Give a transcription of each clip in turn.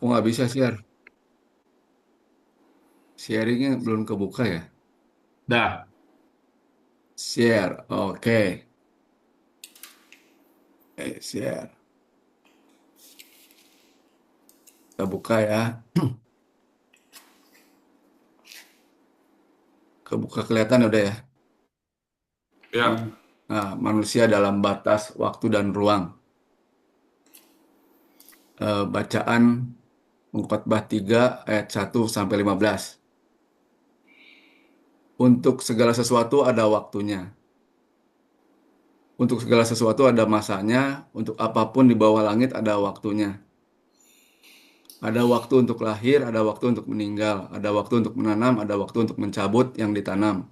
Aku nggak bisa share. Sharingnya belum kebuka ya. Dah, Share, oke. Share. Kita buka ya. Kebuka kelihatan udah ya. ya, Nah, manusia dalam batas waktu dan ruang. Bacaan Khotbah 3 ayat 1 sampai 15. Untuk segala sesuatu ada waktunya. Untuk segala sesuatu ada masanya. Untuk apapun di bawah langit ada waktunya. Ada waktu untuk lahir, ada waktu untuk meninggal, ada waktu untuk menanam, ada waktu untuk mencabut yang ditanam.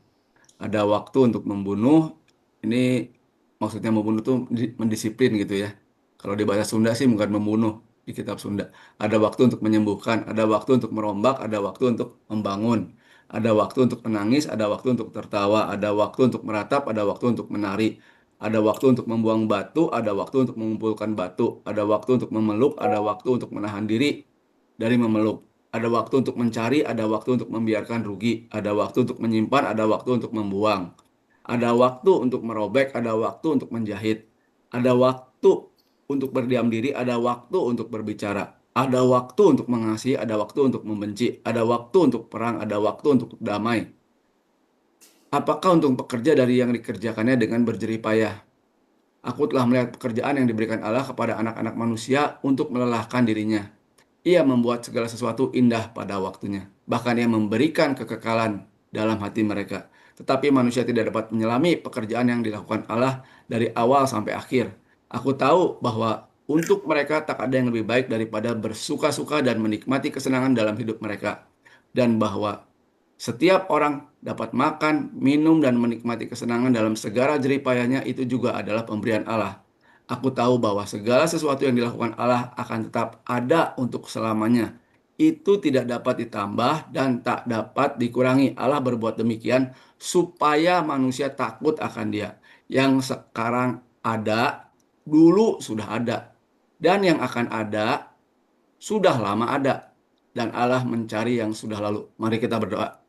Ada waktu untuk membunuh. Ini maksudnya membunuh tuh mendisiplin gitu ya. Kalau di bahasa Sunda sih bukan membunuh di kitab Sunda. Ada waktu untuk menyembuhkan, ada waktu untuk merombak, ada waktu untuk membangun. Ada waktu untuk menangis, ada waktu untuk tertawa, ada waktu untuk meratap, ada waktu untuk menari. Ada waktu untuk membuang batu, ada waktu untuk mengumpulkan batu, ada waktu untuk memeluk, ada waktu untuk menahan diri dari memeluk. Ada waktu untuk mencari, ada waktu untuk membiarkan rugi, ada waktu untuk menyimpan, ada waktu untuk membuang. Ada waktu untuk merobek, ada waktu untuk menjahit. Ada waktu untuk berdiam diri, ada waktu untuk berbicara. Ada waktu untuk mengasihi, ada waktu untuk membenci. Ada waktu untuk perang, ada waktu untuk damai. Apakah untung pekerja dari yang dikerjakannya dengan berjerih payah? Aku telah melihat pekerjaan yang diberikan Allah kepada anak-anak manusia untuk melelahkan dirinya. Ia membuat segala sesuatu indah pada waktunya. Bahkan ia memberikan kekekalan dalam hati mereka. Tetapi manusia tidak dapat menyelami pekerjaan yang dilakukan Allah dari awal sampai akhir. Aku tahu bahwa untuk mereka tak ada yang lebih baik daripada bersuka-suka dan menikmati kesenangan dalam hidup mereka. Dan bahwa setiap orang dapat makan, minum, dan menikmati kesenangan dalam segala jerih payahnya itu juga adalah pemberian Allah. Aku tahu bahwa segala sesuatu yang dilakukan Allah akan tetap ada untuk selamanya. Itu tidak dapat ditambah dan tak dapat dikurangi. Allah berbuat demikian supaya manusia takut akan Dia. Yang sekarang ada, dulu sudah ada. Dan yang akan ada, sudah lama ada. Dan Allah mencari yang sudah lalu. Mari kita berdoa.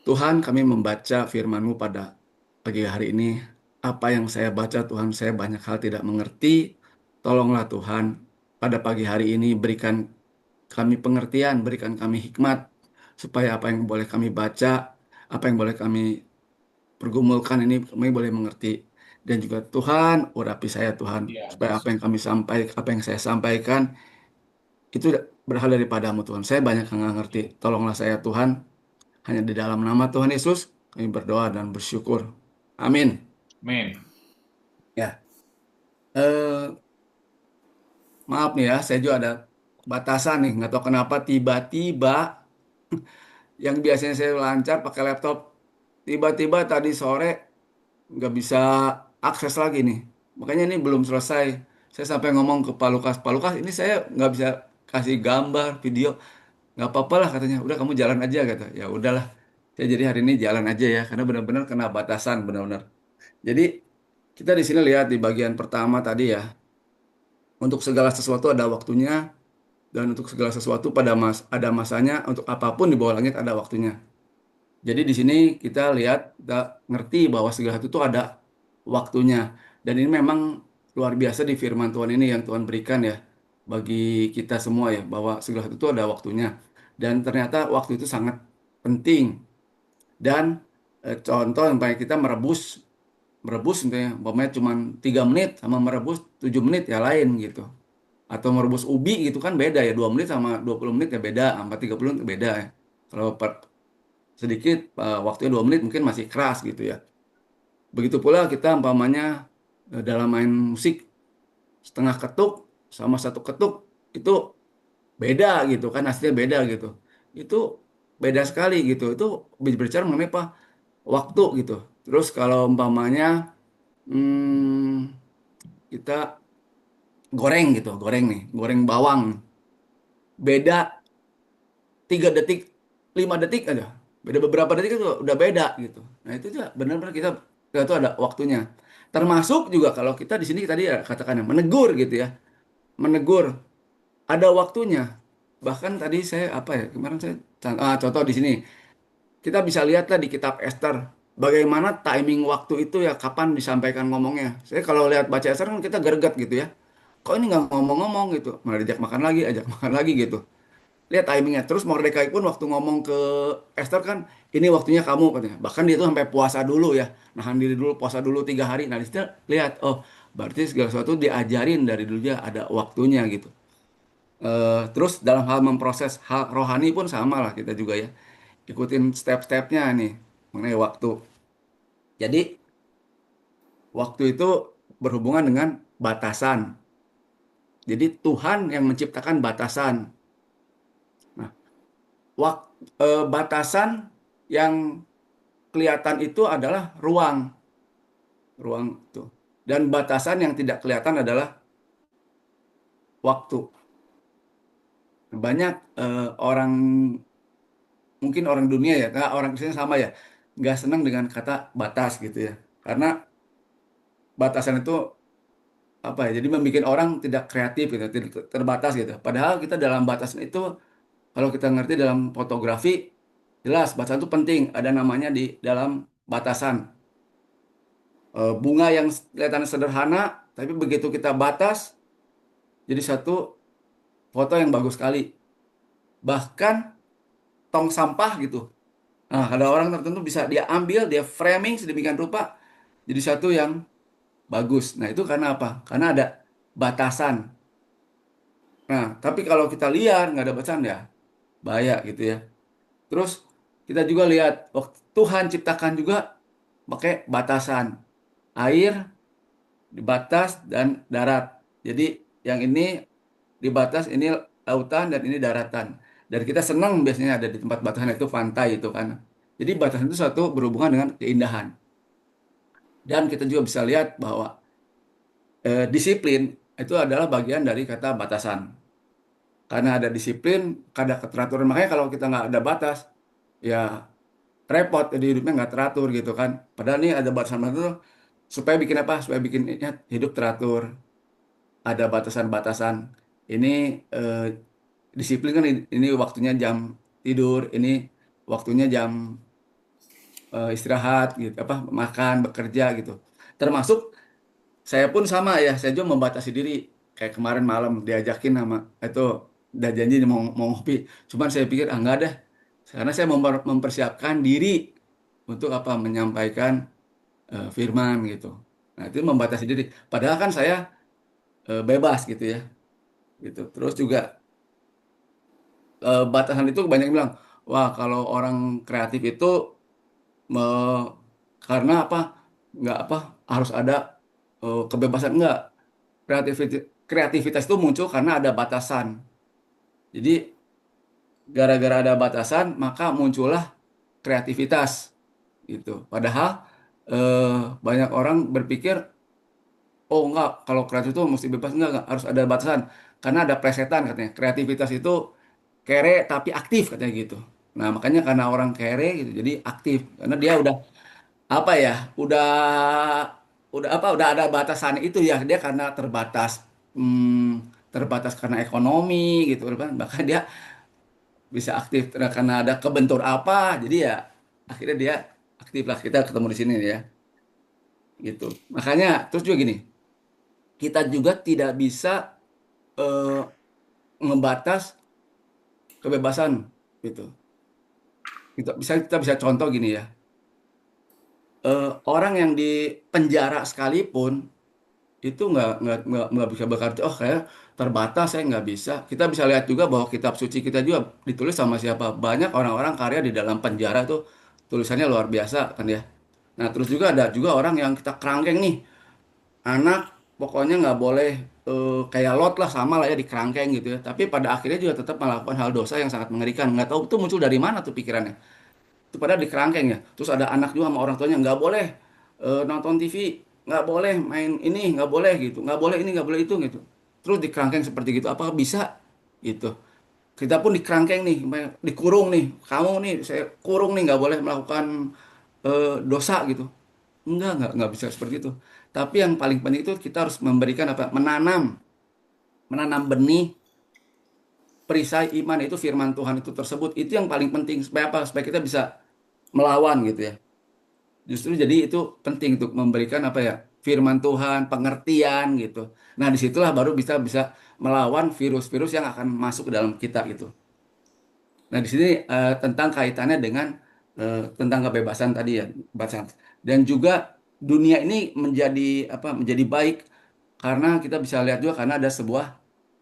Tuhan, kami membaca firman-Mu pada pagi hari ini. Apa yang saya baca, Tuhan, saya banyak hal tidak mengerti. Tolonglah Tuhan, pada pagi hari ini berikan kami pengertian, berikan kami hikmat, supaya apa yang boleh kami baca, apa yang boleh kami pergumulkan ini, kami boleh mengerti. Dan juga Tuhan, urapi saya Tuhan, ya, supaya apa yang kami sampaikan, apa yang saya sampaikan, itu berasal daripadamu Tuhan. Saya banyak yang nggak ngerti. Tolonglah saya Tuhan, hanya di dalam nama Tuhan Yesus kami berdoa dan bersyukur. Amin. men. Ya, maaf nih ya, saya juga ada batasan nih. Nggak tahu kenapa tiba-tiba yang biasanya saya lancar pakai laptop, tiba-tiba tadi sore nggak bisa akses lagi nih. Makanya ini belum selesai. Saya sampai ngomong ke Pak Lukas, Pak Lukas ini saya nggak bisa kasih gambar, video. Nggak apa-apa lah katanya. Udah kamu jalan aja kata. Ya udahlah. Saya jadi hari ini jalan aja ya, karena benar-benar kena batasan benar-benar. Jadi kita di sini lihat di bagian pertama tadi ya, untuk segala sesuatu ada waktunya dan untuk segala sesuatu ada masanya, untuk apapun di bawah langit ada waktunya. Jadi di sini kita lihat, kita ngerti bahwa segala sesuatu itu ada waktunya. Dan ini memang luar biasa di firman Tuhan ini yang Tuhan berikan ya bagi kita semua ya, bahwa segala sesuatu itu ada waktunya. Dan ternyata waktu itu sangat penting. Dan contoh yang paling kita merebus misalnya, umpamanya cuma 3 menit sama merebus 7 menit ya lain gitu. Atau merebus ubi gitu kan beda ya, 2 menit sama 20 menit ya beda, sama 30 menit beda ya. Kalau sedikit waktunya 2 menit mungkin masih keras gitu ya. Begitu pula kita umpamanya dalam main musik, setengah ketuk sama satu ketuk itu beda gitu kan, hasilnya beda gitu. Itu beda sekali gitu. Itu berbicara mengenai apa? Waktu gitu. Terus kalau umpamanya kita goreng gitu, goreng nih, goreng bawang, beda 3 detik, 5 detik aja, beda beberapa detik itu udah beda gitu. Nah itu juga benar-benar kita tuh ada waktunya. Termasuk juga kalau kita di sini tadi ya katakan ya, menegur gitu ya, menegur ada waktunya. Bahkan tadi saya apa ya kemarin saya contoh di sini kita bisa lihatlah di kitab Esther bagaimana timing waktu itu ya kapan disampaikan ngomongnya. Saya kalau lihat baca Esther kan kita greget gitu ya. Kok ini nggak ngomong-ngomong gitu, malah diajak makan lagi, ajak makan lagi gitu. Lihat timingnya. Terus Mordekai pun waktu ngomong ke Esther kan, ini waktunya kamu katanya. Bahkan dia tuh sampai puasa dulu ya, nahan diri dulu, puasa dulu 3 hari. Nah, di situ lihat, oh berarti segala sesuatu diajarin dari dulu dia ada waktunya gitu. Terus dalam hal memproses hal rohani pun sama lah kita juga ya. Ikutin step-stepnya nih mengenai waktu. Jadi waktu itu berhubungan dengan batasan. Jadi Tuhan yang menciptakan batasan. Nah, batasan yang kelihatan itu adalah ruang, ruang itu. Dan batasan yang tidak kelihatan adalah waktu. Banyak orang, mungkin orang dunia ya, orang Kristen sama ya, nggak senang dengan kata batas gitu ya. Karena batasan itu apa ya, jadi membuat orang tidak kreatif gitu, tidak terbatas gitu. Padahal kita dalam batasan itu, kalau kita ngerti dalam fotografi, jelas batasan itu penting, ada namanya di dalam batasan. Bunga yang kelihatan sederhana, tapi begitu kita batas, jadi satu foto yang bagus sekali. Bahkan tong sampah gitu. Nah, ada orang tertentu bisa dia ambil, dia framing sedemikian rupa, jadi satu yang bagus. Nah, itu karena apa? Karena ada batasan. Nah, tapi kalau kita liar, nggak ada batasan ya, bahaya gitu ya. Terus kita juga lihat, waktu Tuhan ciptakan juga pakai batasan. Air, dibatas, dan darat. Jadi yang ini dibatas, ini lautan, dan ini daratan. Dan kita senang biasanya ada di tempat batasan itu pantai itu kan. Jadi batasan itu satu berhubungan dengan keindahan. Dan kita juga bisa lihat bahwa disiplin itu adalah bagian dari kata batasan. Karena ada disiplin, ada keteraturan. Makanya kalau kita nggak ada batas, ya repot. Jadi hidupnya nggak teratur gitu kan. Padahal ini ada batasan-batasan supaya bikin apa? Supaya bikin hidup teratur. Ada batasan-batasan. Ini eh, disiplin kan ini waktunya jam tidur, ini waktunya jam istirahat gitu, apa makan, bekerja gitu. Termasuk saya pun sama ya, saya juga membatasi diri. Kayak kemarin malam diajakin sama itu udah janji mau mau ngopi. Cuman saya pikir ah enggak deh. Karena saya mempersiapkan diri untuk apa menyampaikan firman gitu. Nah, itu membatasi diri. Padahal kan saya bebas gitu ya. Gitu. Terus juga batasan itu banyak yang bilang, wah kalau orang kreatif itu karena apa? Nggak apa harus ada kebebasan enggak. Kreativitas itu muncul karena ada batasan. Jadi gara-gara ada batasan maka muncullah kreativitas gitu. Padahal eh, banyak orang berpikir, oh enggak, kalau kreatif itu mesti bebas enggak, harus ada batasan. Karena ada presetan katanya. Kreativitas itu kere tapi aktif katanya gitu. Nah, makanya karena orang kere gitu, jadi aktif karena dia udah apa ya, udah apa, udah ada batasan itu ya, dia karena terbatas, terbatas karena ekonomi gitu kan, bahkan dia bisa aktif karena ada kebentur apa, jadi ya akhirnya dia aktif lah, kita ketemu di sini ya gitu. Makanya terus juga gini, kita juga tidak bisa eh, ngebatas kebebasan gitu. Kita bisa contoh gini ya, orang yang di penjara sekalipun itu nggak bisa berkata, oh saya terbatas, saya nggak bisa. Kita bisa lihat juga bahwa kitab suci kita juga ditulis sama siapa. Banyak orang-orang karya di dalam penjara tuh tulisannya luar biasa kan ya. Nah, terus juga ada juga orang yang kita kerangkeng nih, anak pokoknya nggak boleh kayak Lot lah, sama lah ya di kerangkeng gitu ya. Tapi pada akhirnya juga tetap melakukan hal dosa yang sangat mengerikan. Nggak tahu itu muncul dari mana tuh pikirannya. Itu padahal di kerangkeng ya. Terus ada anak juga sama orang tuanya nggak boleh nonton TV, nggak boleh main ini, nggak boleh gitu, nggak boleh ini, nggak boleh itu gitu. Terus di kerangkeng seperti gitu, apakah bisa gitu? Kita pun di kerangkeng nih, dikurung nih, kamu nih saya kurung nih, nggak boleh melakukan dosa gitu. Nggak bisa seperti itu. Tapi yang paling penting itu kita harus memberikan apa? Menanam benih perisai iman itu firman Tuhan itu tersebut, itu yang paling penting supaya apa? Supaya kita bisa melawan gitu ya. Justru jadi itu penting untuk memberikan apa ya? Firman Tuhan, pengertian gitu. Nah, disitulah baru bisa bisa melawan virus-virus yang akan masuk ke dalam kita gitu. Nah, di sini tentang kaitannya dengan tentang kebebasan tadi ya, kebebasan. Dan juga dunia ini menjadi apa? Menjadi baik karena kita bisa lihat juga karena ada sebuah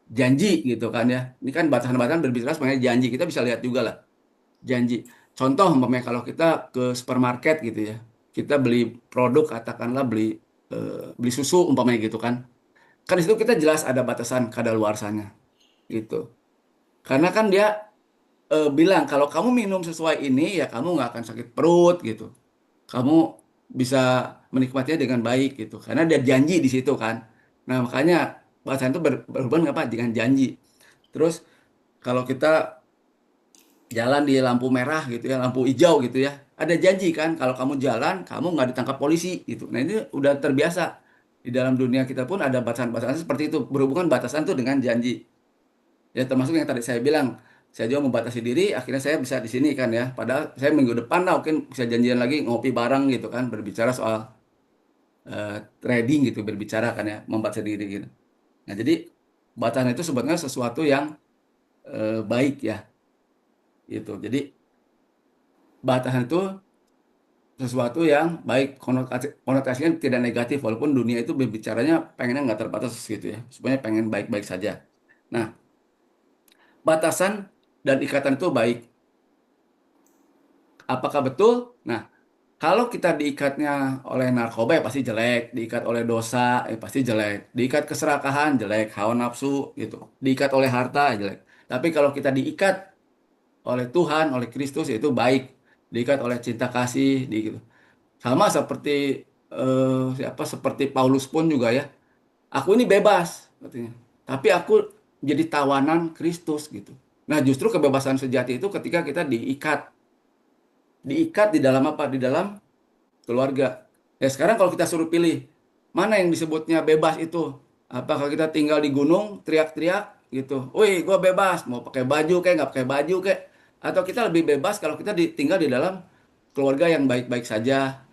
janji gitu kan ya. Ini kan batasan-batasan berbicara sebenarnya janji. Kita bisa lihat juga lah janji. Contoh umpamanya kalau kita ke supermarket gitu ya. Kita beli produk katakanlah beli susu umpamanya gitu kan. Kan di situ kita jelas ada batasan kadaluarsanya gitu. Karena kan dia bilang kalau kamu minum sesuai ini ya kamu nggak akan sakit perut gitu. Kamu bisa menikmatinya dengan baik gitu. Karena ada janji di situ kan. Nah makanya batasan itu berhubungan apa dengan janji. Terus kalau kita jalan di lampu merah gitu ya, lampu hijau gitu ya, ada janji kan kalau kamu jalan kamu nggak ditangkap polisi gitu. Nah ini udah terbiasa di dalam dunia kita pun ada batasan-batasan seperti itu berhubungan batasan itu dengan janji. Ya termasuk yang tadi saya bilang, saya juga membatasi diri, akhirnya saya bisa di sini kan ya. Padahal saya minggu depan lah mungkin bisa janjian lagi ngopi bareng gitu kan, berbicara soal trading gitu, berbicara kan ya, membatasi diri gitu. Nah jadi batasan itu sebetulnya sesuatu yang baik ya, gitu. Jadi batasan itu sesuatu yang baik, konotasinya tidak negatif, walaupun dunia itu berbicaranya pengennya nggak terbatas gitu ya, sebenarnya pengen baik-baik saja. Nah, batasan dan ikatan itu baik. Apakah betul? Nah, kalau kita diikatnya oleh narkoba ya pasti jelek, diikat oleh dosa ya pasti jelek, diikat keserakahan jelek, hawa nafsu gitu, diikat oleh harta jelek. Tapi kalau kita diikat oleh Tuhan, oleh Kristus itu baik, diikat oleh cinta kasih, gitu. Sama seperti siapa seperti Paulus pun juga ya. Aku ini bebas katanya. Tapi aku jadi tawanan Kristus gitu. Nah, justru kebebasan sejati itu ketika kita diikat di dalam apa? Di dalam keluarga. Ya sekarang kalau kita suruh pilih, mana yang disebutnya bebas itu? Apakah kita tinggal di gunung, teriak-teriak gitu? Wih, gua bebas, mau pakai baju kayak nggak pakai baju kayak? Atau kita lebih bebas kalau kita tinggal di dalam keluarga yang baik-baik saja,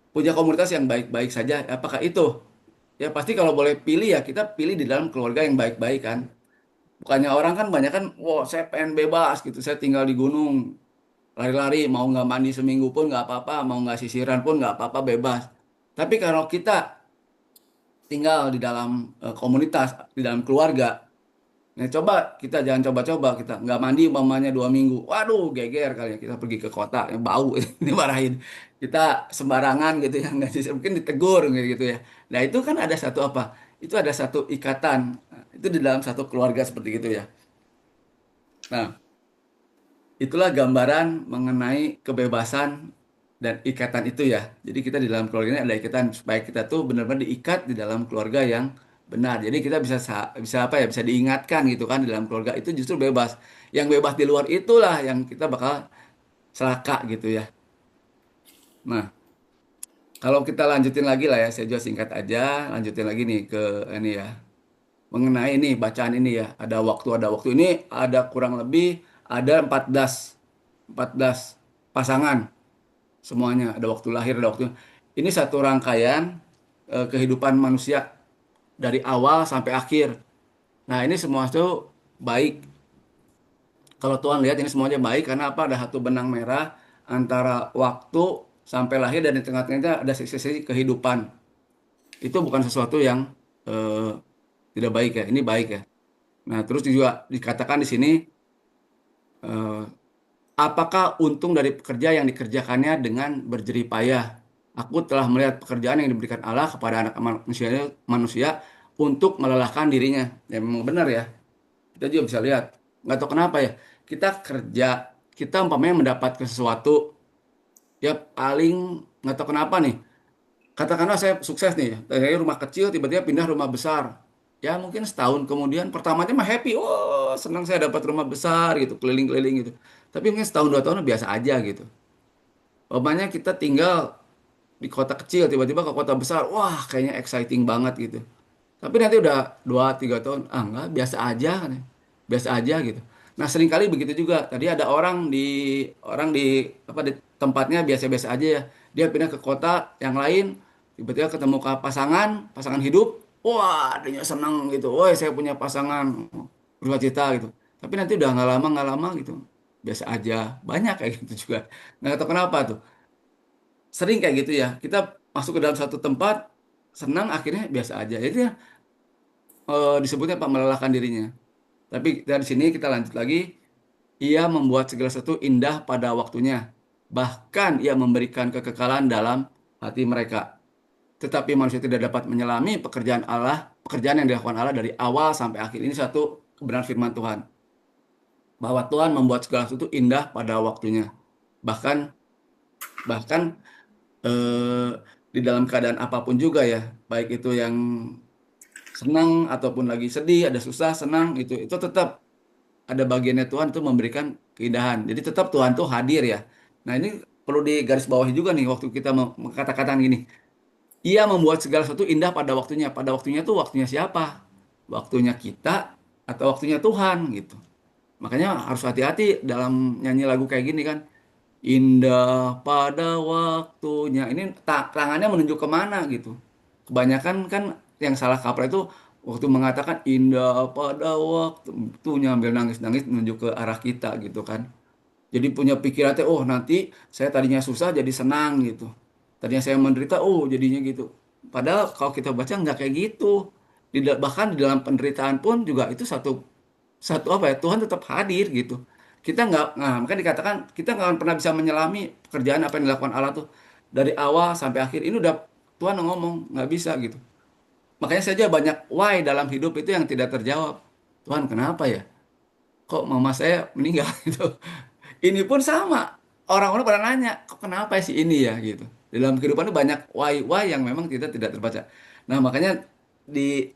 punya komunitas yang baik-baik saja? Apakah itu? Ya pasti kalau boleh pilih ya kita pilih di dalam keluarga yang baik-baik kan. Bukannya orang kan banyak kan, wow saya pengen bebas gitu, saya tinggal di gunung, lari-lari, mau nggak mandi seminggu pun nggak apa-apa, mau nggak sisiran pun nggak apa-apa, bebas. Tapi kalau kita tinggal di dalam komunitas, di dalam keluarga, nah coba kita jangan coba-coba kita nggak mandi umpamanya 2 minggu, waduh geger kali ya kita pergi ke kota yang bau dimarahin, kita sembarangan gitu ya nggak sih mungkin ditegur gitu ya. Nah itu kan ada satu apa? Itu ada satu ikatan, itu di dalam satu keluarga seperti itu ya. Nah, itulah gambaran mengenai kebebasan dan ikatan itu ya. Jadi kita di dalam keluarga ini ada ikatan supaya kita tuh benar-benar diikat di dalam keluarga yang benar. Jadi kita bisa bisa apa ya? Bisa diingatkan gitu kan di dalam keluarga itu justru bebas. Yang bebas di luar itulah yang kita bakal celaka gitu ya. Nah, kalau kita lanjutin lagi lah ya, saya juga singkat aja, lanjutin lagi nih ke ini ya. Mengenai ini bacaan ini ya, ada waktu ini ada kurang lebih ada 14 pasangan semuanya, ada waktu lahir, ada waktu. Ini satu rangkaian kehidupan manusia dari awal sampai akhir. Nah, ini semua itu baik. Kalau Tuhan lihat ini semuanya baik karena apa? Ada satu benang merah antara waktu sampai lahir dan di tengah-tengahnya ada sisi-sisi kehidupan. Itu bukan sesuatu yang eh, tidak baik ya. Ini baik ya. Nah, terus juga dikatakan di sini eh, apakah untung dari pekerja yang dikerjakannya dengan berjerih payah? Aku telah melihat pekerjaan yang diberikan Allah kepada anak manusia untuk melelahkan dirinya. Ya memang benar ya. Kita juga bisa lihat. Nggak tahu kenapa ya. Kita kerja, kita umpamanya mendapatkan sesuatu, ya paling nggak tahu kenapa nih. Katakanlah saya sukses nih, dari rumah kecil tiba-tiba pindah rumah besar. Ya mungkin setahun kemudian pertamanya mah happy, oh senang saya dapat rumah besar gitu, keliling-keliling gitu. Tapi mungkin setahun 2 tahun biasa aja gitu. Umpamanya kita tinggal di kota kecil tiba-tiba ke kota besar, wah kayaknya exciting banget gitu. Tapi nanti udah 2 3 tahun, ah enggak biasa aja. Kan ya. biasa aja gitu. Nah, seringkali begitu juga. Tadi ada orang di apa di tempatnya biasa-biasa aja ya. Dia pindah ke kota yang lain, tiba-tiba ketemu ke pasangan hidup. Wah, dia senang gitu. Woi, saya punya pasangan, bercita gitu. Tapi nanti udah nggak lama gitu. Biasa aja. Banyak kayak gitu juga. Nggak tahu kenapa tuh. Sering kayak gitu ya. Kita masuk ke dalam satu tempat, senang, akhirnya biasa aja. Jadi ya, disebutnya Pak melelahkan dirinya. Tapi dari sini kita lanjut lagi. Ia membuat segala sesuatu indah pada waktunya. Bahkan ia memberikan kekekalan dalam hati mereka. Tetapi manusia tidak dapat menyelami pekerjaan yang dilakukan Allah dari awal sampai akhir. Ini satu kebenaran firman Tuhan. Bahwa Tuhan membuat segala sesuatu indah pada waktunya. Bahkan bahkan eh, di dalam keadaan apapun juga ya, baik itu yang senang ataupun lagi sedih, ada susah, senang, itu tetap ada bagiannya Tuhan itu memberikan keindahan. Jadi tetap Tuhan tuh hadir ya. Nah, ini perlu digarisbawahi juga nih waktu kita kata-kata gini. Ia membuat segala sesuatu indah pada waktunya. Pada waktunya tuh waktunya siapa? Waktunya kita atau waktunya Tuhan gitu. Makanya harus hati-hati dalam nyanyi lagu kayak gini kan. Indah pada waktunya. Ini tangannya menunjuk kemana gitu. Kebanyakan kan yang salah kaprah itu waktu mengatakan indah pada waktunya ambil nangis-nangis menunjuk ke arah kita gitu kan. Jadi punya pikiran teh, oh nanti saya tadinya susah jadi senang gitu. Tadinya saya menderita, oh jadinya gitu. Padahal kalau kita baca nggak kayak gitu. Bahkan di dalam penderitaan pun juga itu satu satu apa ya, Tuhan tetap hadir gitu. Kita nggak, nah makanya dikatakan kita nggak akan pernah bisa menyelami pekerjaan apa yang dilakukan Allah tuh dari awal sampai akhir. Ini udah Tuhan ngomong nggak bisa gitu. Makanya saja banyak why dalam hidup itu yang tidak terjawab. Tuhan kenapa ya? Kok mama saya meninggal gitu. Ini pun sama. Orang-orang pada nanya, kok kenapa sih ini ya gitu. Dalam kehidupan itu banyak why yang memang kita tidak terbaca. Nah, makanya di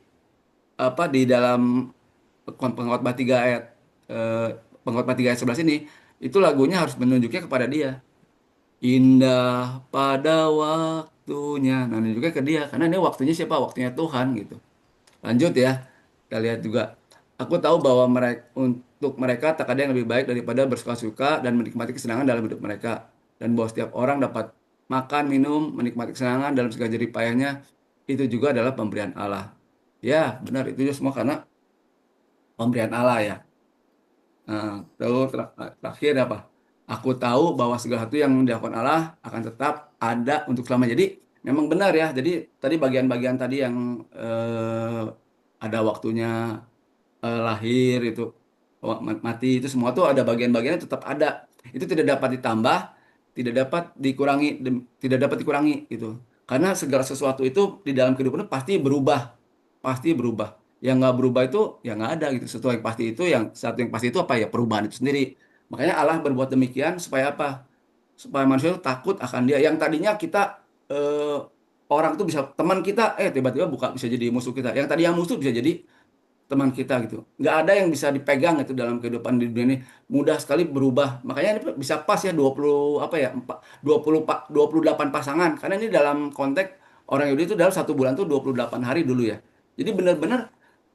di dalam pengkhotbah 3 ayat eh, pengkhotbah 3 ayat 11 ini itu lagunya harus menunjuknya kepada dia. Indah pada waktunya. Nah, ini juga ke dia karena ini waktunya siapa? Waktunya Tuhan gitu. Lanjut ya. Kita lihat juga. Aku tahu bahwa untuk mereka tak ada yang lebih baik daripada bersuka-suka dan menikmati kesenangan dalam hidup mereka. Dan bahwa setiap orang dapat makan, minum, menikmati kesenangan dalam segala jerih payahnya. Itu juga adalah pemberian Allah. Ya, benar. Itu juga semua karena pemberian Allah ya. Nah, terus terakhir apa? Aku tahu bahwa segala sesuatu yang dilakukan Allah akan tetap ada untuk selamanya. Jadi memang benar ya. Jadi tadi bagian-bagian tadi yang ada waktunya lahir itu mati itu semua tuh ada bagian-bagiannya tetap ada. Itu tidak dapat ditambah, tidak dapat dikurangi gitu. Karena segala sesuatu itu di dalam kehidupan itu pasti berubah, pasti berubah. Yang nggak berubah itu ya nggak ada gitu. Satu yang pasti itu apa ya perubahan itu sendiri. Makanya Allah berbuat demikian supaya apa? Supaya manusia itu takut akan Dia. Yang tadinya kita eh, orang tuh bisa teman kita tiba-tiba buka bisa jadi musuh kita. Yang tadi yang musuh bisa jadi teman kita gitu. Nggak ada yang bisa dipegang itu dalam kehidupan di dunia ini. Mudah sekali berubah. Makanya ini bisa pas ya 20 apa ya 28 pasangan. Karena ini dalam konteks orang Yahudi itu dalam satu bulan tuh 28 hari dulu ya. Jadi benar-benar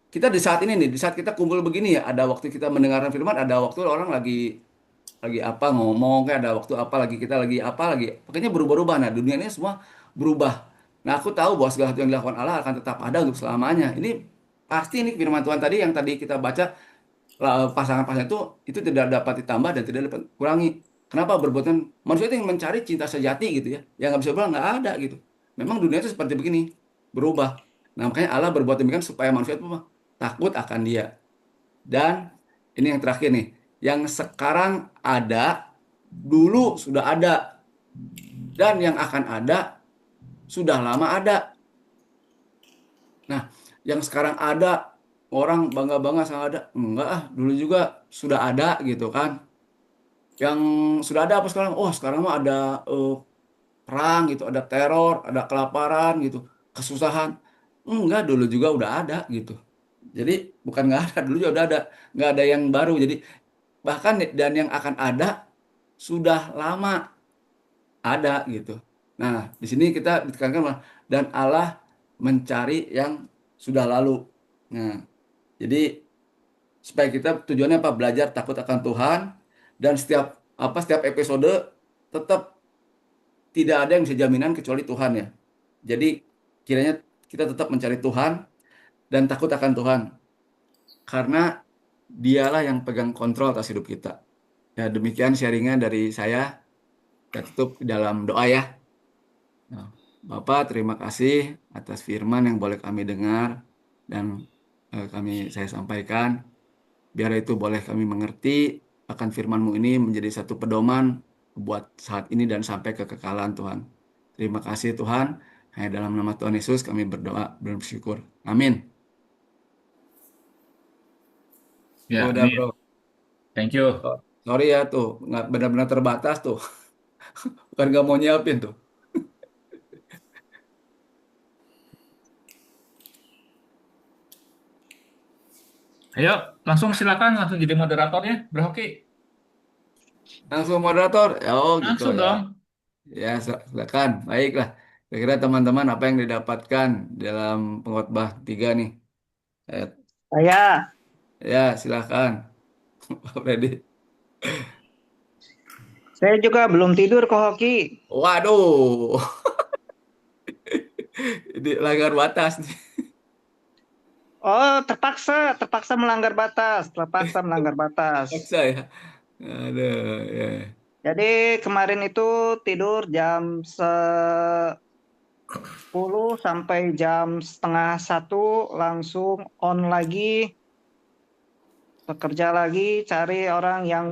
kita di saat ini nih, di saat kita kumpul begini ya, ada waktu kita mendengarkan firman, ada waktu orang lagi apa ngomong, kayak ada waktu apa lagi kita lagi apa lagi. Pokoknya berubah-ubah. Nah, dunia ini semua berubah. Nah, aku tahu bahwa segala sesuatu yang dilakukan Allah akan tetap ada untuk selamanya. Ini pasti nih firman Tuhan tadi yang tadi kita baca pasangan-pasangan itu tidak dapat ditambah dan tidak dapat kurangi. Kenapa berbuatan manusia itu yang mencari cinta sejati gitu ya. Yang nggak bisa bilang nggak ada gitu. Memang dunia itu seperti begini, berubah. Nah, makanya Allah berbuat demikian supaya manusia itu apa? Takut akan Dia. Dan ini yang terakhir nih, yang sekarang ada, dulu sudah ada, dan yang akan ada, sudah lama ada. Nah, yang sekarang ada, orang bangga-bangga sama ada, enggak ah, dulu juga sudah ada gitu kan. Yang sudah ada apa sekarang? Oh, sekarang mah ada perang gitu, ada teror, ada kelaparan gitu, kesusahan. Enggak, dulu juga udah ada gitu. Jadi bukan nggak ada, dulu juga udah ada, nggak ada yang baru. Jadi bahkan dan yang akan ada sudah lama ada gitu. Nah, di sini kita ditekankan dan Allah mencari yang sudah lalu. Nah, jadi supaya kita tujuannya apa? Belajar takut akan Tuhan dan setiap episode tetap tidak ada yang bisa jaminan kecuali Tuhan ya. Jadi kiranya kita tetap mencari Tuhan dan takut akan Tuhan karena dialah yang pegang kontrol atas hidup kita. Ya, demikian sharingan dari saya. Kita tutup dalam doa ya. Nah, Bapak, terima kasih atas firman yang boleh kami dengar dan saya sampaikan. Biar itu boleh kami mengerti akan firman-Mu ini menjadi satu pedoman buat saat ini dan sampai kekekalan Tuhan. Terima kasih Tuhan. Hanya dalam nama Tuhan Yesus kami berdoa dan bersyukur. Amin. Ya, Udah Min. bro. Thank you. Oh, sorry ya tuh, nggak benar-benar terbatas tuh. Bukan nggak mau nyiapin tuh. Ayo, langsung silakan langsung jadi moderatornya, Bro Hoki. Langsung moderator. Ya, oh gitu Langsung ya. dong. Ya, silakan. Baiklah. Kira-kira teman-teman apa yang didapatkan dalam pengkhotbah 3 nih? Eh, Saya Ya, silakan. Pak Freddy. saya juga belum tidur kok Hoki. Waduh, ini langgar batas nih. Oh, terpaksa melanggar batas, terpaksa melanggar batas. Paksa ya. Aduh, ya. Jadi kemarin itu tidur jam 10 sampai jam setengah 1 langsung on lagi, bekerja lagi, cari orang yang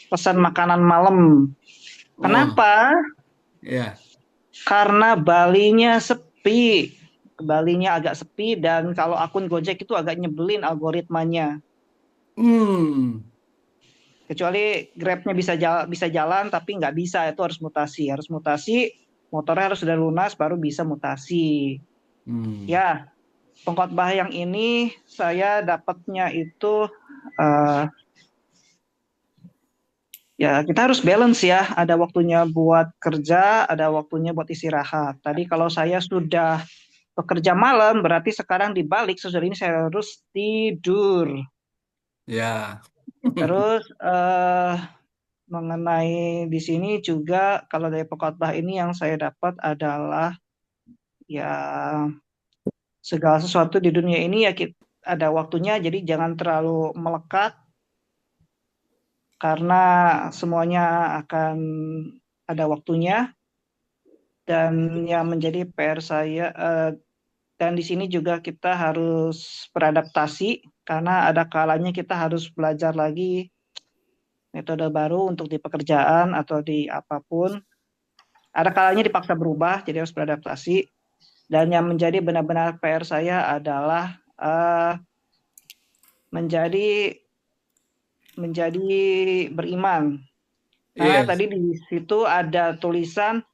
pesan makanan malam. Oh, Kenapa? ya. Karena Balinya sepi. Balinya agak sepi dan kalau akun Gojek itu agak nyebelin algoritmanya. Hmm. Kecuali Grab-nya bisa jalan tapi nggak bisa, itu harus mutasi, motornya harus sudah lunas baru bisa mutasi. Hmm. Ya, pengkhotbah yang ini saya dapatnya itu eh, ya kita harus balance ya, ada waktunya buat kerja, ada waktunya buat istirahat. Tadi kalau saya sudah bekerja malam berarti sekarang dibalik, sesudah ini saya harus tidur. Ya. Terus mengenai di sini juga kalau dari pengkhotbah ini yang saya dapat adalah ya segala sesuatu di dunia ini ya ada waktunya, jadi jangan terlalu melekat karena semuanya akan ada waktunya. Dan yang menjadi PR saya dan di sini juga kita harus beradaptasi karena ada kalanya kita harus belajar lagi metode baru untuk di pekerjaan atau di apapun. Ada kalanya dipaksa berubah, jadi harus beradaptasi. Dan yang menjadi benar-benar PR saya adalah menjadi beriman. Karena Yes. tadi di situ ada tulisan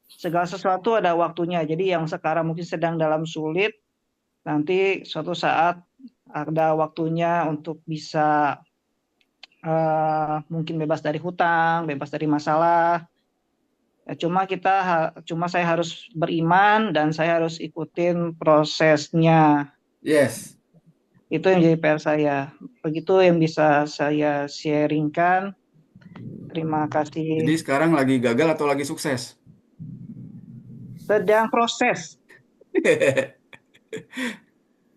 segala sesuatu ada waktunya. Jadi yang sekarang mungkin sedang dalam sulit, nanti suatu saat ada waktunya untuk bisa mungkin bebas dari hutang, bebas dari masalah. Ya, cuma saya harus beriman dan saya harus ikutin prosesnya. Yes. Itu yang jadi PR saya. Begitu yang bisa saya sharingkan. Terima Jadi kasih. sekarang lagi gagal atau lagi sukses? Sedang proses,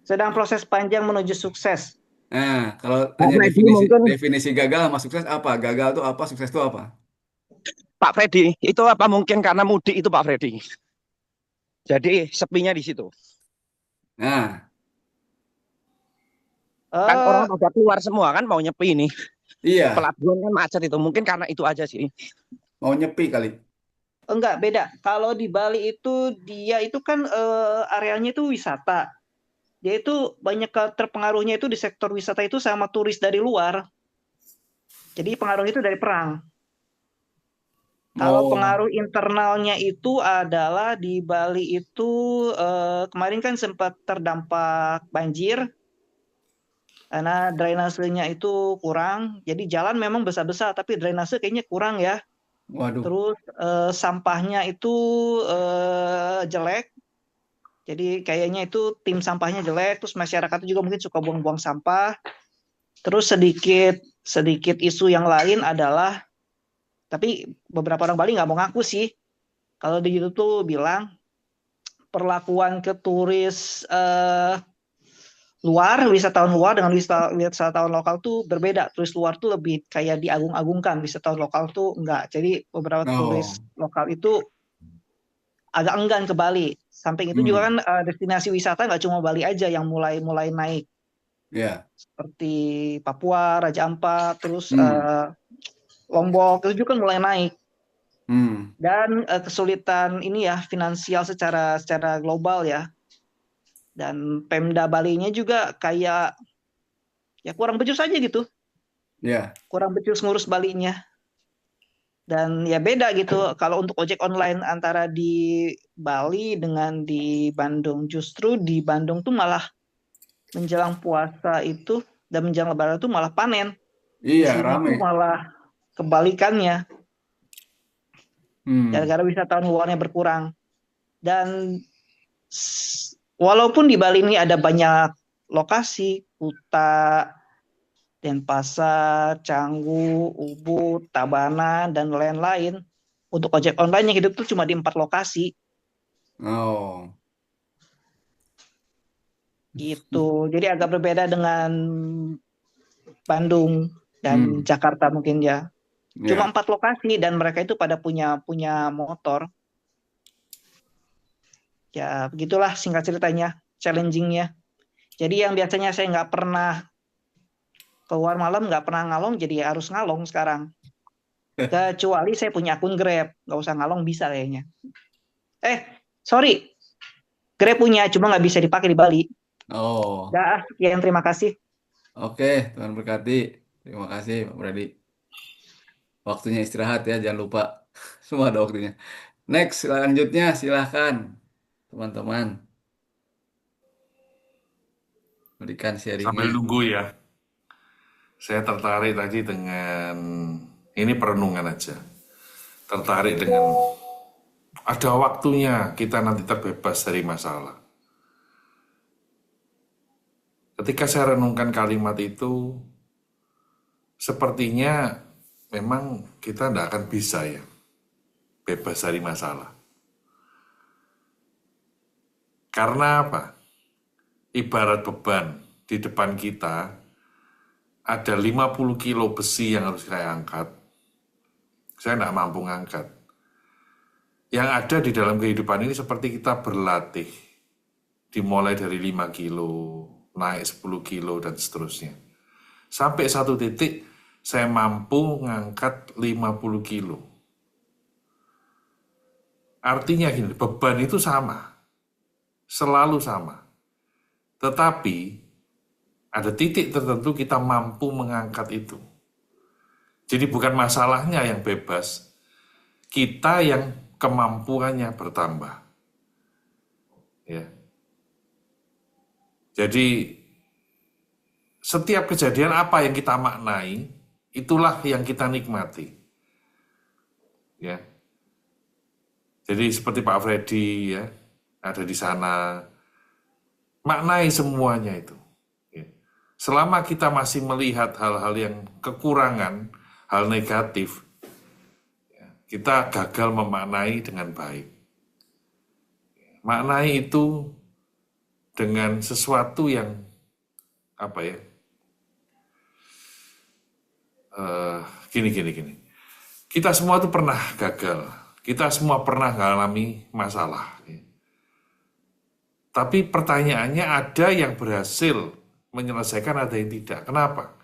sedang proses panjang menuju sukses. Nah, kalau Pak tanya Freddy definisi mungkin, definisi gagal sama sukses apa? Gagal itu apa? Sukses itu apa? Pak Freddy itu apa mungkin karena mudik itu Pak Freddy. Jadi sepinya di situ. Nah, Kan orang Eh pada keluar semua kan mau nyepi ini. iya, Pelabuhan kan macet itu. Mungkin karena itu aja sih. mau nyepi kali. enggak beda. Kalau di Bali itu dia itu kan areanya itu wisata. Dia itu banyak terpengaruhnya itu di sektor wisata itu sama turis dari luar. Jadi pengaruhnya itu dari perang. Kalau Oh, pengaruh internalnya itu adalah di Bali itu kemarin kan sempat terdampak banjir karena drainasenya itu kurang. Jadi jalan memang besar-besar tapi drainase kayaknya kurang ya. waduh. Terus sampahnya itu jelek. Jadi kayaknya itu tim sampahnya jelek, terus masyarakatnya juga mungkin suka buang-buang sampah. Terus sedikit isu yang lain adalah, tapi beberapa orang Bali nggak mau ngaku sih. Kalau di YouTube tuh bilang perlakuan ke turis luar, wisatawan luar dengan wisatawan lokal tuh berbeda. Turis luar tuh lebih kayak diagung-agungkan, wisatawan lokal tuh enggak. Jadi beberapa Oh, turis lokal itu agak enggan ke Bali. Samping itu juga hmm, kan destinasi wisata nggak cuma Bali aja yang mulai naik, ya, seperti Papua, Raja Ampat, terus hmm, Lombok itu juga kan mulai naik. hmm, Dan kesulitan ini ya finansial secara global ya. Dan Pemda Balinya juga kayak ya kurang becus aja gitu, ya, kurang becus ngurus Balinya. Dan ya beda gitu kalau untuk ojek online antara di Bali dengan di Bandung. Justru di Bandung tuh malah menjelang puasa itu dan menjelang Lebaran itu malah panen. Di iya sini rame. tuh malah kebalikannya, Hmm, gara-gara wisatawan luarnya berkurang. Dan walaupun di Bali ini ada banyak lokasi, Kuta, Denpasar, Canggu, Ubud, Tabanan, dan lain-lain, untuk ojek online yang hidup tuh cuma di 4 lokasi oh, gitu. Jadi agak berbeda dengan Bandung dan hmm, Jakarta mungkin ya. Cuma ya, 4 lokasi dan mereka itu pada punya punya motor. Ya begitulah singkat ceritanya, challengingnya. Jadi yang biasanya saya nggak pernah keluar malam, nggak pernah ngalong, jadi harus ngalong sekarang. Kecuali saya punya akun Grab, nggak usah ngalong bisa kayaknya. Sorry, Grab punya, cuma nggak bisa dipakai di Bali. oh, Dah, sekian terima kasih. oke, Tuhan berkati. Terima kasih, Pak Freddy. Waktunya istirahat ya, jangan lupa. Semua ada waktunya. Next, selanjutnya silahkan, teman-teman, berikan Sambil sharingnya. nunggu ya, saya tertarik tadi dengan ini perenungan aja. Tertarik dengan ada waktunya kita nanti terbebas dari masalah. Ketika saya renungkan kalimat itu, sepertinya memang kita tidak akan bisa ya bebas dari masalah. Karena apa? Ibarat beban di depan kita ada 50 kilo besi yang harus saya angkat. Saya tidak mampu ngangkat. Yang ada di dalam kehidupan ini seperti kita berlatih. Dimulai dari 5 kilo, naik 10 kilo, dan seterusnya. Sampai satu titik, saya mampu ngangkat 50 kilo. Artinya gini, beban itu sama. Selalu sama. Tetapi, ada titik tertentu kita mampu mengangkat itu. Jadi bukan masalahnya yang bebas, kita yang kemampuannya bertambah. Ya. Jadi setiap kejadian apa yang kita maknai, itulah yang kita nikmati. Ya. Jadi seperti Pak Freddy ya, ada di sana, maknai semuanya itu. Ya. Selama kita masih melihat hal-hal yang kekurangan, hal negatif, ya, kita gagal memaknai dengan baik. Maknai itu dengan sesuatu yang apa ya? Gini. Kita semua tuh pernah gagal. Kita semua pernah mengalami masalah. Ya. Tapi pertanyaannya ada yang berhasil menyelesaikan, ada yang tidak. Kenapa?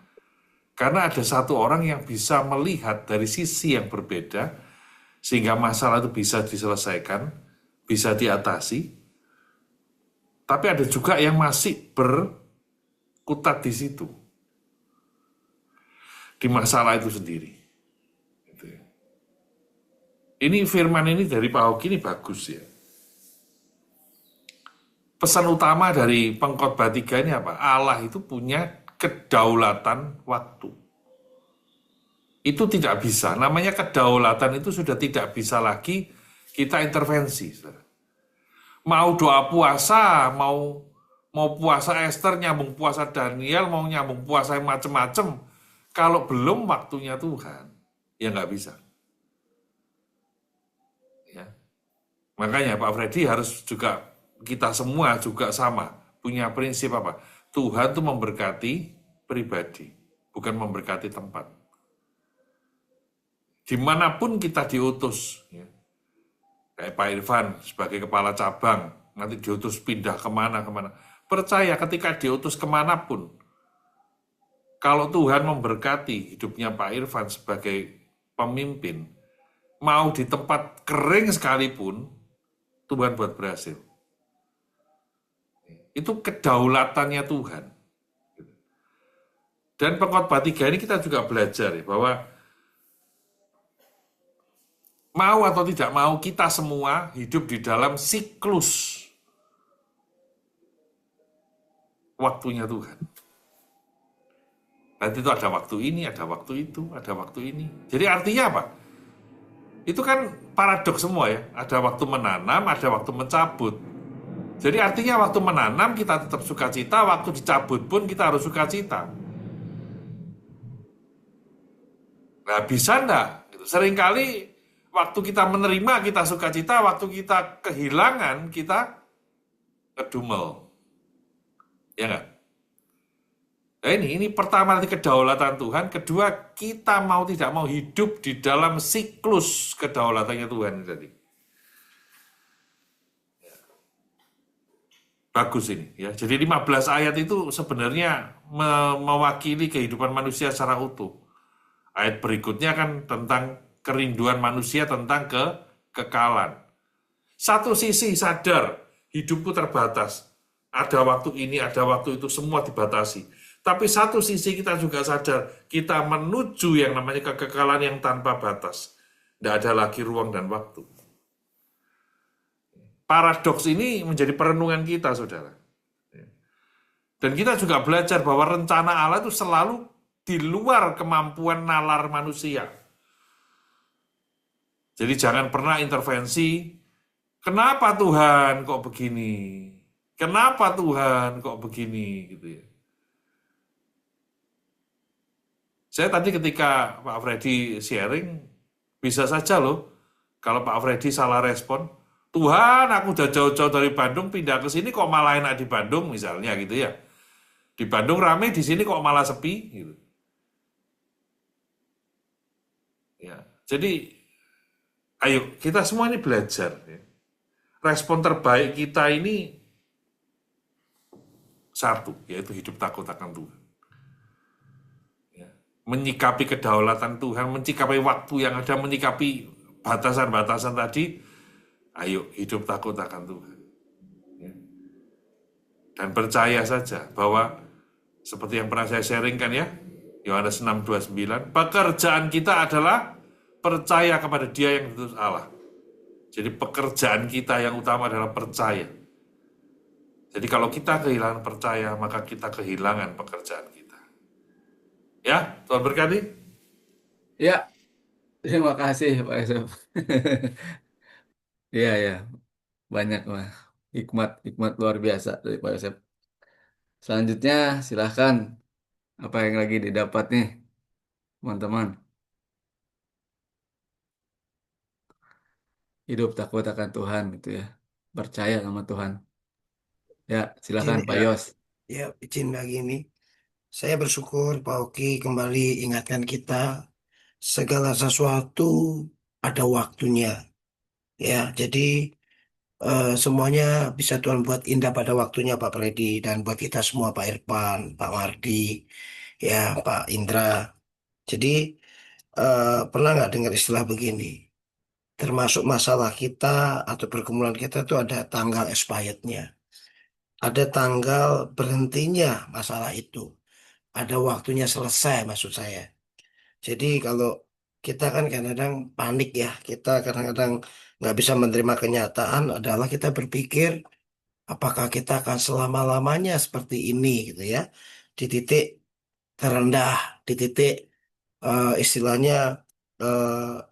Karena ada satu orang yang bisa melihat dari sisi yang berbeda, sehingga masalah itu bisa diselesaikan, bisa diatasi. Tapi ada juga yang masih berkutat di situ, di masalah itu sendiri. Gitu ya. Ini firman ini dari Pak Hoki ini bagus ya. Pesan utama dari pengkhotbah 3 ini apa? Allah itu punya kedaulatan waktu. Itu tidak bisa. Namanya kedaulatan itu sudah tidak bisa lagi kita intervensi. Saudara. Mau doa puasa, mau mau puasa Esther, nyambung puasa Daniel, mau nyambung puasa yang macem-macem. Kalau belum waktunya Tuhan, ya nggak bisa. Ya. Makanya Pak Freddy harus juga, kita semua juga sama, punya prinsip apa? Tuhan tuh memberkati pribadi, bukan memberkati tempat. Dimanapun kita diutus, ya. Kayak Pak Irfan sebagai kepala cabang, nanti diutus pindah kemana-kemana. Percaya ketika diutus kemanapun, kalau Tuhan memberkati hidupnya Pak Irfan sebagai pemimpin, mau di tempat kering sekalipun, Tuhan buat berhasil. Itu kedaulatannya Tuhan. Dan pengkhotbah 3 ini kita juga belajar ya, bahwa mau atau tidak mau kita semua hidup di dalam siklus waktunya Tuhan. Nanti itu ada waktu ini, ada waktu itu, ada waktu ini. Jadi artinya apa? Itu kan paradoks semua ya. Ada waktu menanam, ada waktu mencabut. Jadi artinya waktu menanam kita tetap sukacita, waktu dicabut pun kita harus sukacita. Nah bisa enggak? Seringkali waktu kita menerima kita sukacita, waktu kita kehilangan kita kedumel. Ya enggak? Nah ini pertama nanti kedaulatan Tuhan, kedua kita mau tidak mau hidup di dalam siklus kedaulatannya Tuhan tadi. Bagus ini ya. Jadi 15 ayat itu sebenarnya mewakili kehidupan manusia secara utuh. Ayat berikutnya kan tentang kerinduan manusia tentang kekekalan. Satu sisi sadar hidupku terbatas. Ada waktu ini, ada waktu itu, semua dibatasi. Tapi satu sisi kita juga sadar, kita menuju yang namanya kekekalan yang tanpa batas. Tidak ada lagi ruang dan waktu. Paradoks ini menjadi perenungan kita, saudara. Dan kita juga belajar bahwa rencana Allah itu selalu di luar kemampuan nalar manusia. Jadi jangan pernah intervensi, kenapa Tuhan kok begini? Kenapa Tuhan kok begini? Gitu ya. Saya tadi ketika Pak Freddy sharing, bisa saja loh, kalau Pak Freddy salah respon, Tuhan aku udah jauh-jauh dari Bandung pindah ke sini kok malah enak di Bandung misalnya gitu ya. Di Bandung rame, di sini kok malah sepi gitu. Ya, jadi ayo kita semua ini belajar. Ya. Respon terbaik kita ini satu, yaitu hidup takut akan Tuhan. Ya. Menyikapi kedaulatan Tuhan, menyikapi waktu yang ada, menyikapi batasan-batasan tadi, ayo hidup takut akan Tuhan. Ya. Dan percaya saja bahwa seperti yang pernah saya sharingkan ya, Yohanes 6:29, pekerjaan kita adalah percaya kepada Dia yang diutus Allah. Jadi pekerjaan kita yang utama adalah percaya. Jadi kalau kita kehilangan percaya, maka kita kehilangan pekerjaan kita. Ya, Tuhan berkati. Ya, terima kasih Pak Yosef. Iya, ya, banyak lah. Hikmat luar biasa dari Pak Yosef. Selanjutnya, silahkan. Apa yang lagi didapat nih, teman-teman? Hidup takut akan Tuhan, gitu ya. Percaya sama Tuhan. Ya, Izin silahkan Pak ya, Yos. ya izin lagi ini. Saya bersyukur Pak Oki kembali ingatkan kita segala sesuatu ada waktunya. Ya, jadi semuanya bisa Tuhan buat indah pada waktunya Pak Freddy dan buat kita semua Pak Irfan, Pak Mardi, ya Pak Indra. Jadi pernah nggak dengar istilah begini? Termasuk masalah kita atau pergumulan kita itu ada tanggal expirednya. Ada tanggal berhentinya masalah itu. Ada waktunya selesai maksud saya. Jadi kalau kita kan kadang-kadang panik ya, kita kadang-kadang nggak bisa menerima kenyataan adalah kita berpikir apakah kita akan selama-lamanya seperti ini gitu ya, di titik terendah, di titik istilahnya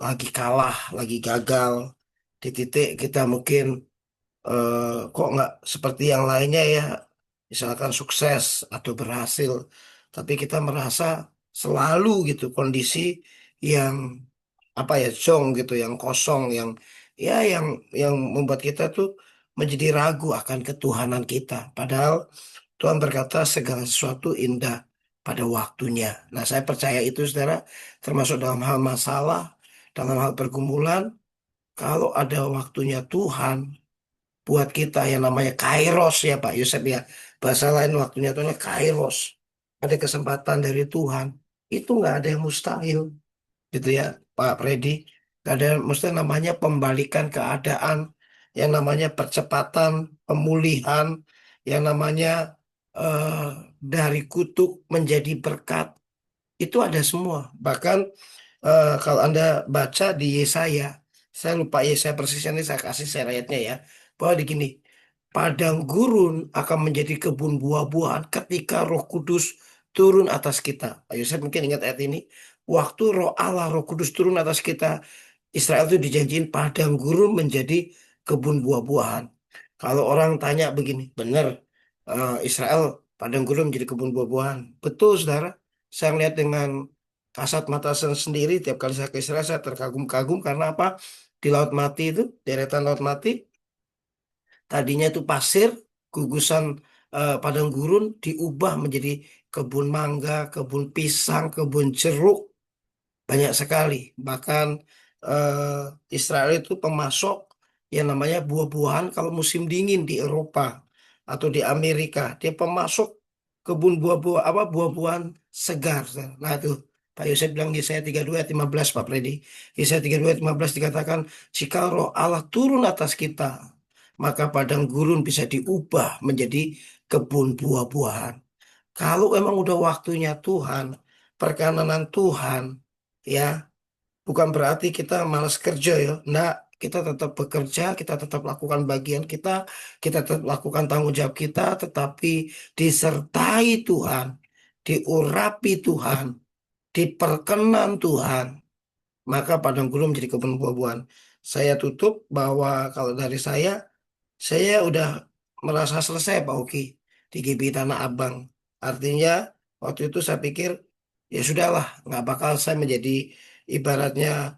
lagi kalah, lagi gagal, di titik kita mungkin kok nggak seperti yang lainnya ya, misalkan sukses atau berhasil, tapi kita merasa selalu gitu kondisi yang apa ya, zong gitu, yang kosong, yang ya yang membuat kita tuh menjadi ragu akan ketuhanan kita. Padahal Tuhan berkata segala sesuatu indah pada waktunya. Nah, saya percaya itu, saudara, termasuk dalam hal masalah, dalam hal pergumulan, kalau ada waktunya Tuhan buat kita yang namanya kairos ya Pak Yosef ya. Bahasa lain waktunya itu namanya kairos. Ada kesempatan dari Tuhan. Itu nggak ada yang mustahil gitu ya Pak Freddy. Nggak ada yang mustahil, namanya pembalikan keadaan, yang namanya percepatan pemulihan, yang namanya eh, dari kutuk menjadi berkat. Itu ada semua. Bahkan kalau Anda baca di Yesaya, saya lupa Yesaya persisnya, ini saya kasih saya ayatnya ya, bahwa di gini, padang gurun akan menjadi kebun buah-buahan ketika Roh Kudus turun atas kita. Ayo, saya mungkin ingat ayat ini. Waktu Roh Allah, Roh Kudus turun atas kita, Israel itu dijanjiin padang gurun menjadi kebun buah-buahan. Kalau orang tanya begini, benar Israel padang gurun menjadi kebun buah-buahan? Betul, saudara. Saya lihat dengan kasat mata saya sendiri, tiap kali saya ke Israel, saya terkagum-kagum karena apa? Di Laut Mati itu, deretan Laut Mati, tadinya itu pasir, gugusan padang gurun diubah menjadi kebun mangga, kebun pisang, kebun jeruk, banyak sekali. Bahkan Israel itu pemasok yang namanya buah-buahan kalau musim dingin di Eropa atau di Amerika. Dia pemasok kebun buah-buah apa buah-buahan segar. Nah itu Pak Yosef bilang di Yesaya 32 ayat 15 Pak Freddy. Yesaya 32 ayat 15 dikatakan, jika roh Allah turun atas kita, maka padang gurun bisa diubah menjadi kebun buah-buahan. Kalau emang udah waktunya Tuhan, perkenanan Tuhan, ya, bukan berarti kita malas kerja ya. Enggak, kita tetap bekerja, kita tetap lakukan bagian kita tetap lakukan tanggung jawab kita, tetapi disertai Tuhan, diurapi Tuhan, diperkenan Tuhan, maka padang gurun menjadi kebun buah-buahan. Saya tutup bahwa kalau dari saya udah merasa selesai Pak Oki di GB Tanah Abang. Artinya waktu itu saya pikir ya sudahlah, nggak bakal saya menjadi ibaratnya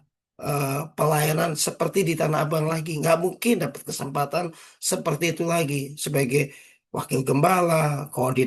pelayanan seperti di Tanah Abang lagi. Nggak mungkin dapat kesempatan seperti itu lagi sebagai wakil gembala, koordinator